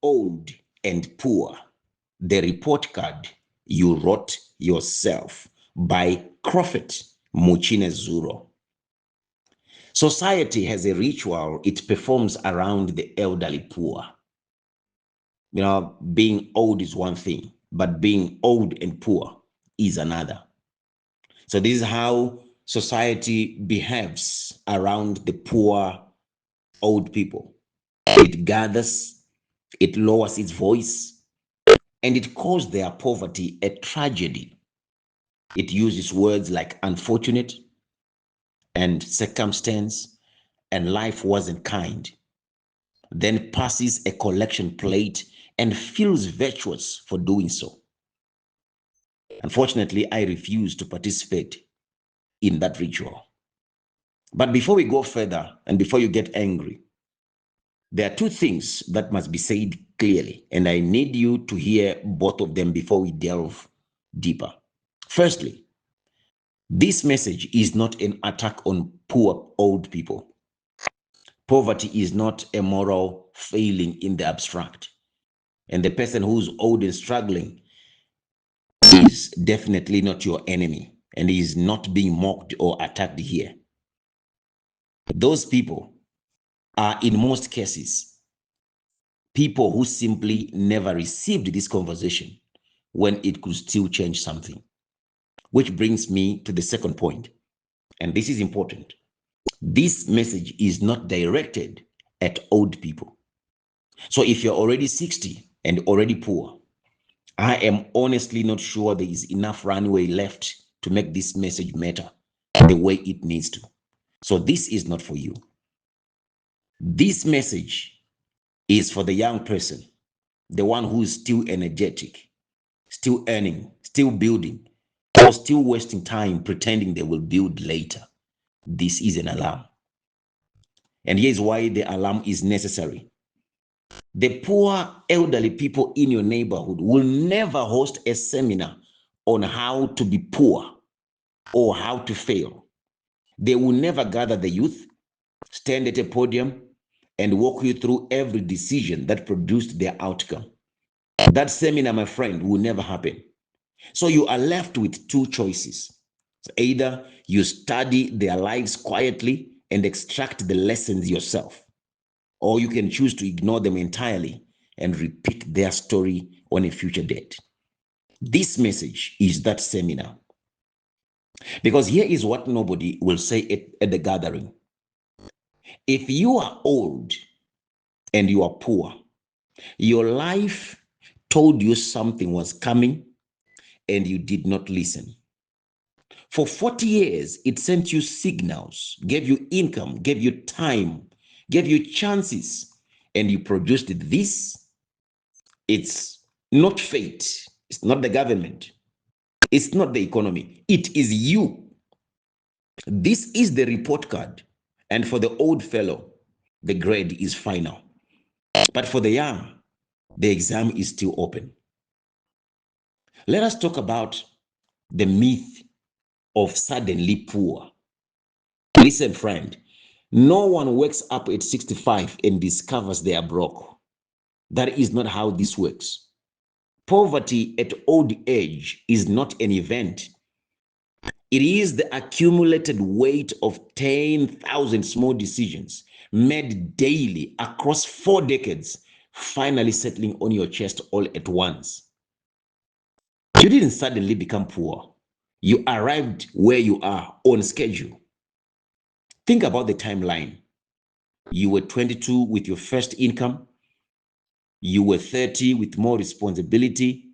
Old and Poor, the report card you wrote yourself, by Chrophet Muchinezuro. Society has a ritual it performs around the elderly poor. Being old is one thing, but being old and poor is another. So this is how society behaves around the poor old people. It gathers, it lowers its voice, and it calls their poverty a tragedy. It uses words like unfortunate and circumstance and life wasn't kind, then passes a collection plate and feels virtuous for doing so. Unfortunately, I refuse to participate in that ritual. But before we go further and before you get angry, there are two things that must be said clearly, and I need you to hear both of them before we delve deeper. Firstly, this message is not an attack on poor old people. Poverty is not a moral failing in the abstract. And the person who's old and struggling is definitely not your enemy and is not being mocked or attacked here. Those people are, in most cases, people who simply never received this conversation when it could still change something. Which brings me to the second point, and this is important. This message is not directed at old people. So if you're already 60 and already poor, I am honestly not sure there is enough runway left to make this message matter the way it needs to. So this is not for you. This message is for the young person, the one who is still energetic, still earning, still building, or still wasting time pretending they will build later. This is an alarm. And here's why the alarm is necessary. The poor elderly people in your neighborhood will never host a seminar on how to be poor or how to fail. They will never gather the youth, stand at a podium, and walk you through every decision that produced their outcome. That seminar, my friend, will never happen. So you are left with two choices. Either you study their lives quietly and extract the lessons yourself, or you can choose to ignore them entirely and repeat their story on a future date. This message is that seminar. Because here is what nobody will say at the gathering. If you are old and you are poor, your life told you something was coming and you did not listen. For 40 years, it sent you signals, gave you income, gave you time, gave you chances, and you produced this. It's not fate. It's not the government. It's not the economy. It is you. This is the report card. And for the old fellow, the grade is final. But for the young, the exam is still open. Let us talk about the myth of suddenly poor. Listen, friend, no one wakes up at 65 and discovers they are broke. That is not how this works. Poverty at old age is not an event. It is the accumulated weight of 10,000 small decisions made daily across 4 decades, finally settling on your chest all at once. You didn't suddenly become poor. You arrived where you are on schedule. Think about the timeline. You were 22 with your first income. You were 30 with more responsibility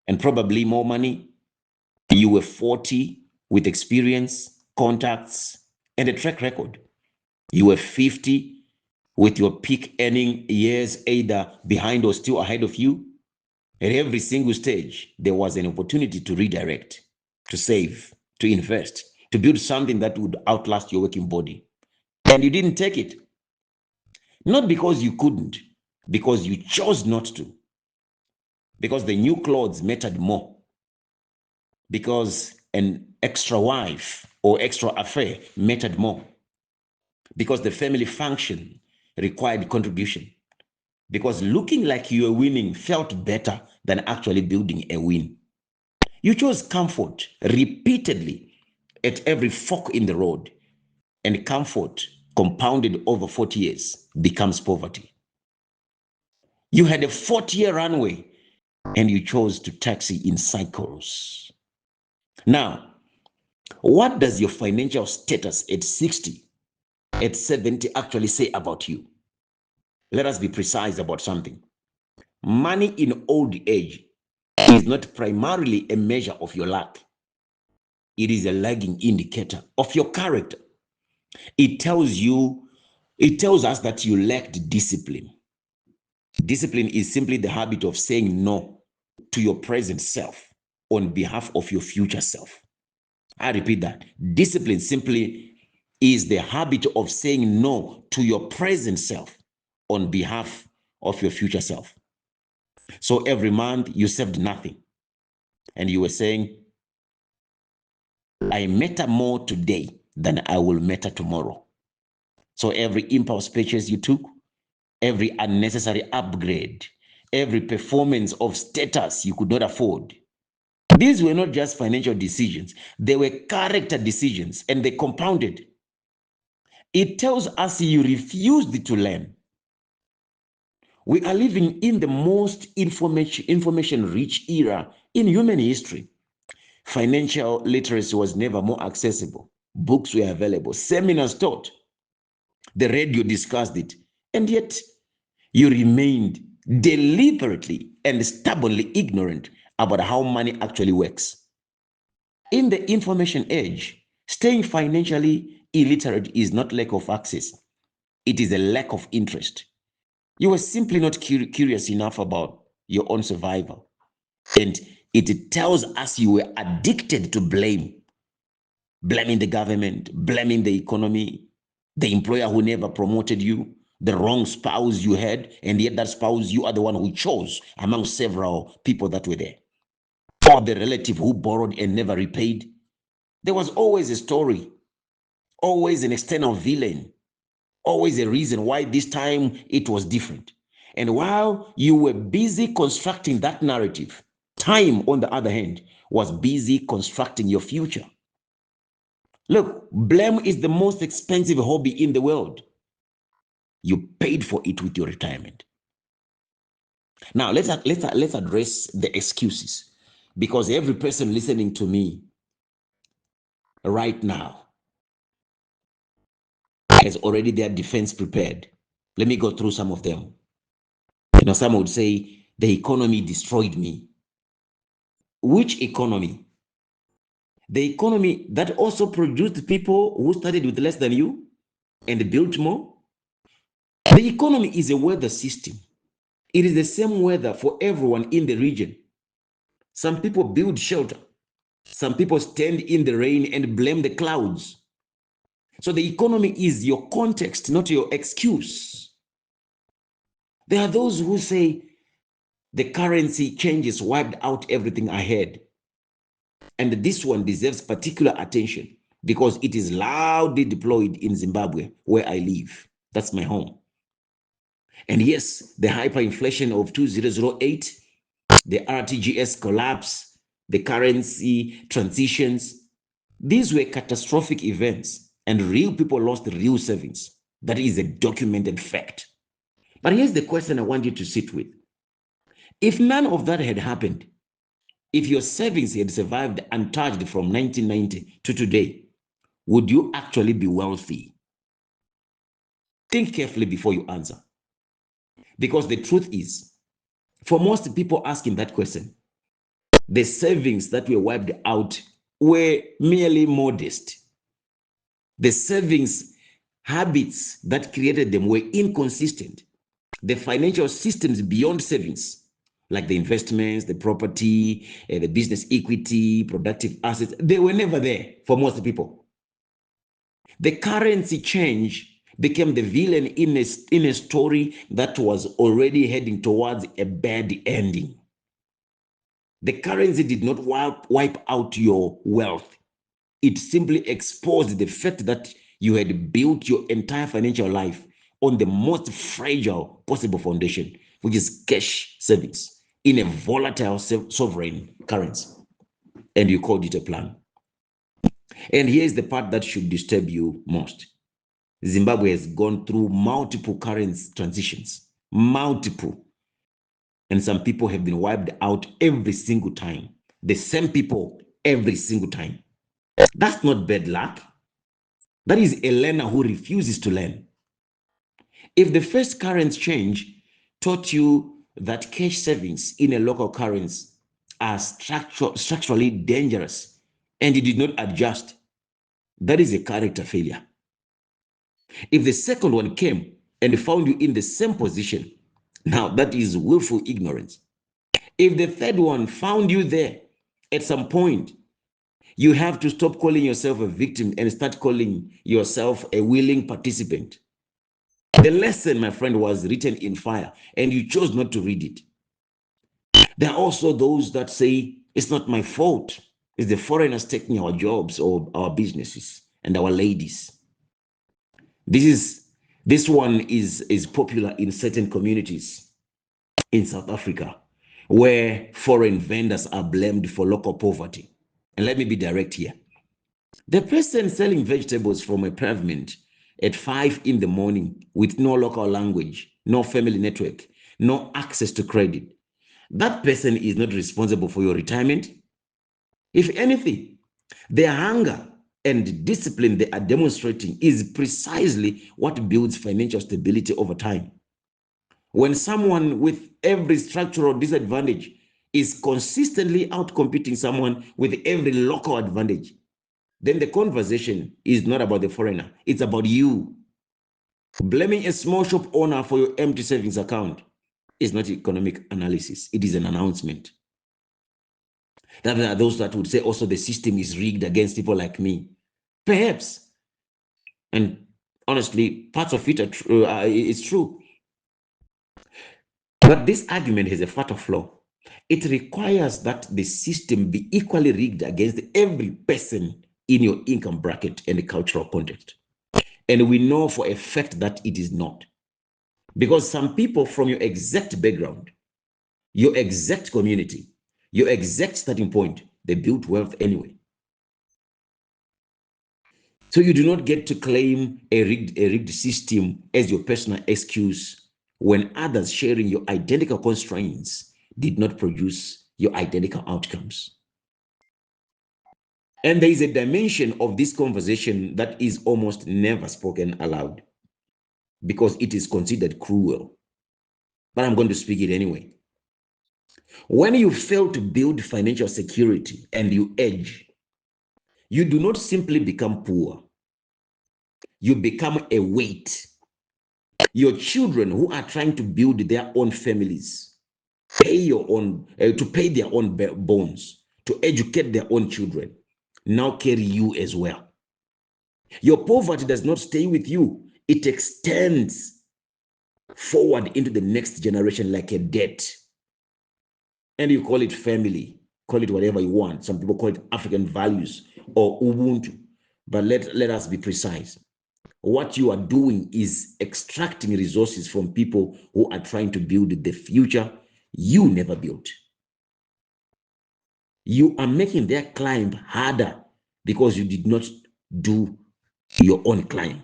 and probably more money. You were 40 with experience, contacts, and a track record. You were 50 with your peak earning years either behind or still ahead of you. At every single stage, there was an opportunity to redirect, to save, to invest, to build something that would outlast your working body. And you didn't take it. Not because you couldn't, because you chose not to. Because the new clothes mattered more. Because an extra wife or extra affair mattered more. Because the family function required contribution. because looking like you were winning felt better than actually building a win. You chose comfort repeatedly at every fork in the road, and comfort compounded over 40 years becomes poverty. You had a 40-year runway and you chose to taxi in cycles. Now, what does your financial status at 60, at 70 actually say about you? Let us be precise about something. Money in old age is not primarily a measure of your luck. It is a lagging indicator of your character. It tells us that you lacked discipline. Discipline is simply the habit of saying no to your present self on behalf of your future self. I repeat that. Discipline simply is the habit of saying no to your present self on behalf of your future self. So every month you saved nothing and you were saying, I matter more today than I will matter tomorrow. So every impulse purchase you took, every unnecessary upgrade, every performance of status you could not afford, these were not just financial decisions, they were character decisions, and they compounded. It tells us you refused to learn. We are living in the most information-rich era in human history. Financial literacy was never more accessible. Books were available, seminars taught, the radio discussed it, and yet you remained deliberately and stubbornly ignorant about how money actually works. In the information age, staying financially illiterate is not lack of access. It is a lack of interest. You were simply not curious enough about your own survival. And it tells us you were addicted to blame. Blaming the government, blaming the economy, the employer who never promoted you, the wrong spouse you had, and yet that spouse you are the one who chose among several people that were there. Or the relative who borrowed and never repaid. There was always a story, always an external villain, always a reason why this time it was different. And while you were busy constructing that narrative, time, on the other hand, was busy constructing your future. Look, blame is the most expensive hobby in the world. You paid for it with your retirement. Now, let's address the excuses, because every person listening to me right now has already their defense prepared. Let me go through some of them. Some would say, the economy destroyed me. Which economy? The economy that also produced people who started with less than you and built more? The economy is a weather system. It is the same weather for everyone in the region. Some people build shelter. Some people stand in the rain and blame the clouds. So the economy is your context, not your excuse. There are those who say the currency changes wiped out everything I had. And this one deserves particular attention because it is loudly deployed in Zimbabwe, where I live. That's my home. And yes, the hyperinflation of 2008, the RTGS collapse, the currency transitions, these were catastrophic events and real people lost real savings. That is a documented fact. But here's the question I want you to sit with. If none of that had happened, if your savings had survived untouched from 1990 to today, would you actually be wealthy? Think carefully before you answer. Because the truth is, for most people asking that question, the savings that were wiped out were merely modest. The savings habits that created them were inconsistent. The financial systems beyond savings, like the investments, the property, the business equity, productive assets, they were never there for most people. The currency change became the villain in a story that was already heading towards a bad ending. The currency did not wipe out your wealth. It simply exposed the fact that you had built your entire financial life on the most fragile possible foundation, which is cash savings in a volatile sovereign currency. And you called it a plan. And here's the part that should disturb you most. Zimbabwe has gone through multiple currency transitions, multiple. And some people have been wiped out every single time. The same people every single time. That's not bad luck. That is a learner who refuses to learn. If the first currency change taught you that cash savings in a local currency are structurally dangerous and you did not adjust, that is a character failure. If the second one came and found you in the same position, now that is willful ignorance. If the third one found you there at some point, you have to stop calling yourself a victim and start calling yourself a willing participant. The lesson, my friend, was written in fire and you chose not to read it. There are also those that say, it's not my fault. It's the foreigners taking our jobs or our businesses and our ladies. This one is popular in certain communities in South Africa where foreign vendors are blamed for local poverty. And let me be direct here. The person selling vegetables from a pavement at 5 in the morning with no local language, no family network, no access to credit, that person is not responsible for your retirement. If anything, their hunger and discipline they are demonstrating is precisely what builds financial stability over time. When someone with every structural disadvantage is consistently outcompeting someone with every local advantage, then the conversation is not about the foreigner, it's about you. Blaming a small shop owner for your empty savings account is not economic analysis, it is an announcement. There are those that would say also the system is rigged against people like me. Perhaps. And honestly, parts of it is true. But this argument has a fatal flaw. It requires that the system be equally rigged against every person in your income bracket and cultural context. And we know for a fact that it is not. Because some people from your exact background, your exact community, your exact starting point, they built wealth anyway. So you do not get to claim a rigged system as your personal excuse when others sharing your identical constraints did not produce your identical outcomes. And there is a dimension of this conversation that is almost never spoken aloud because it is considered cruel. But I'm going to speak it anyway. When you fail to build financial security and you age, you do not simply become poor. You become a weight. Your children who are trying to build their own families, to pay their own bones, to educate their own children, now carry you as well. Your poverty does not stay with you. It extends forward into the next generation like a debt. And you call it family, call it whatever you want. Some people call it African values or Ubuntu. But let us be precise. What you are doing is extracting resources from people who are trying to build the future you never built. You are making their climb harder because you did not do your own climb.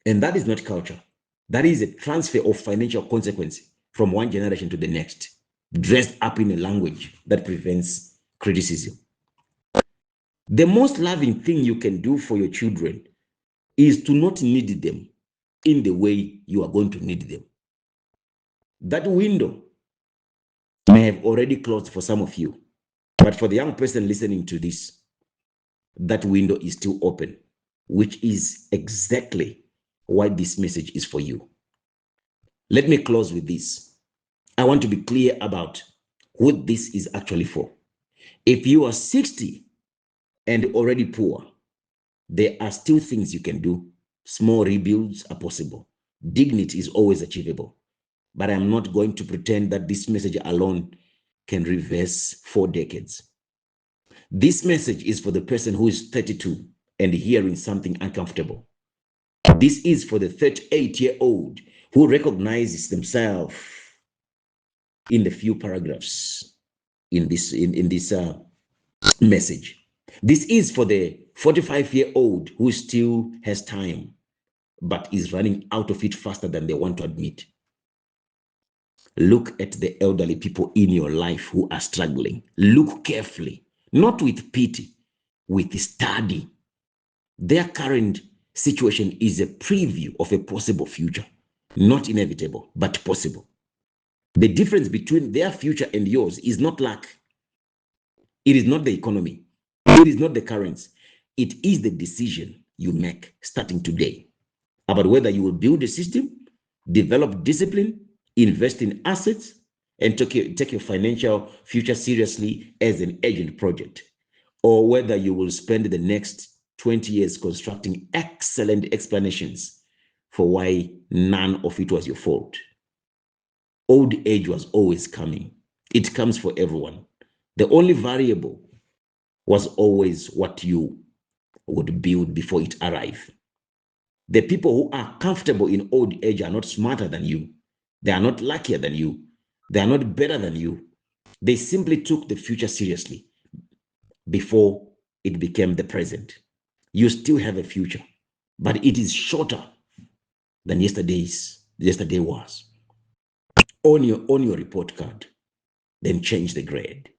And that is not culture. That is a transfer of financial consequence from one generation to the next, dressed up in a language that prevents criticism. The most loving thing you can do for your children is to not need them in the way you are going to need them. That window may have already closed for some of you, but for the young person listening to this, that window is still open, which is exactly why this message is for you. Let me close with this. I want to be clear about what this is actually for. If you are 60 and already poor, there are still things you can do. Small rebuilds are possible. Dignity is always achievable. But I'm not going to pretend that this message alone can reverse 4 decades. This message is for the person who is 32 and hearing something uncomfortable. This is for the 38-year-old who recognizes themselves in the few paragraphs in this message. This is for the 45-year-old who still has time, but is running out of it faster than they want to admit. Look at the elderly people in your life who are struggling. Look carefully, not with pity, with study. Their current situation is a preview of a possible future, not inevitable, but possible. The difference between their future and yours is not luck. It is not the economy. It is not the currency. It is the decision you make starting today about whether you will build a system, develop discipline, invest in assets, and take your financial future seriously as an urgent project, or whether you will spend the next 20 years constructing excellent explanations for why none of it was your fault. Old age was always coming. It comes for everyone. The only variable was always what you would build before it arrived. The people who are comfortable in old age are not smarter than you. They are not luckier than you. They are not better than you. They simply took the future seriously before it became the present. You still have a future, but it is shorter than yesterday was. On your report card, then change the grade.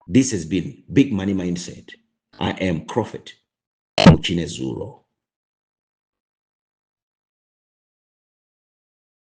This has been Big Money Mindset. I am Chrophet Muchinezuro.